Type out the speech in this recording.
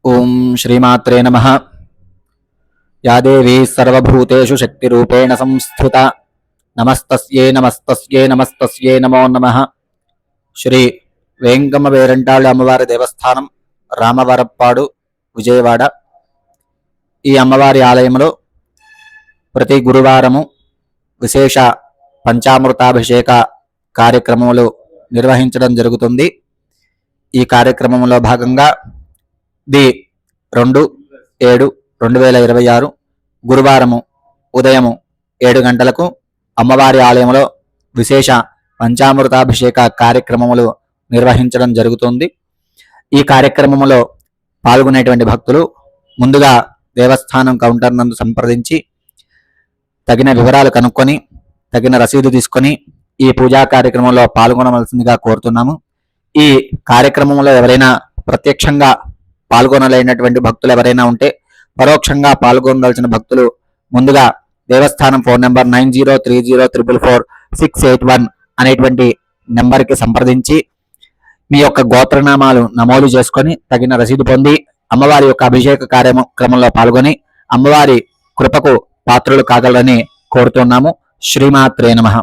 ఓం శ్రీమాత్రే నమః. యా దేవీ సర్వభూతేషు శక్తిరూపేణ సంస్థిత నమస్తస్యై నమస్తస్యై నమస్తస్యై నమో నమః. శ్రీ వేంగమ్మ వేరంటాళ్ళ అమ్మవారి దేవస్థానం, రామవరప్పాడు, విజయవాడ. ఈ అమ్మవారి ఆలయంలో ప్రతి గురువారము విశేష పంచామృతాభిషేక కార్యక్రమములు నిర్వహించడం జరుగుతుంది. ఈ కార్యక్రమంలో భాగంగా 2/7/2026 గురువారము ఉదయము 7 గంటలకు అమ్మవారి ఆలయంలో విశేష పంచామృతాభిషేక కార్యక్రమములు నిర్వహించడం జరుగుతుంది. ఈ కార్యక్రమంలో పాల్గొనేటువంటి భక్తులు ముందుగా దేవస్థానం కౌంటర్ నందు సంప్రదించి తగిన వివరాలు కనుక్కొని తగిన రసీదు తీసుకొని ఈ పూజా కార్యక్రమంలో పాల్గొనవలసిందిగా కోరుతున్నాము. ఈ కార్యక్రమంలో ఎవరైనా ప్రత్యక్షంగా పాల్గొనలేనటువంటి భక్తులు ఎవరైనా ఉంటే పరోక్షంగా పాల్గొనవలసిన భక్తులు ముందుగా దేవస్థానం ఫోన్ నెంబర్ 9030444681 అనేటువంటి నెంబర్కి సంప్రదించి మీ యొక్క గోత్రనామాలు నమోదు చేసుకొని తగిన రసీదు పొంది అమ్మవారి యొక్క అభిషేక కార్యక్రమంలో పాల్గొని అమ్మవారి కృపకు పాత్రులు కాగలరని కోరుతున్నాము. శ్రీమాత్రే నమః.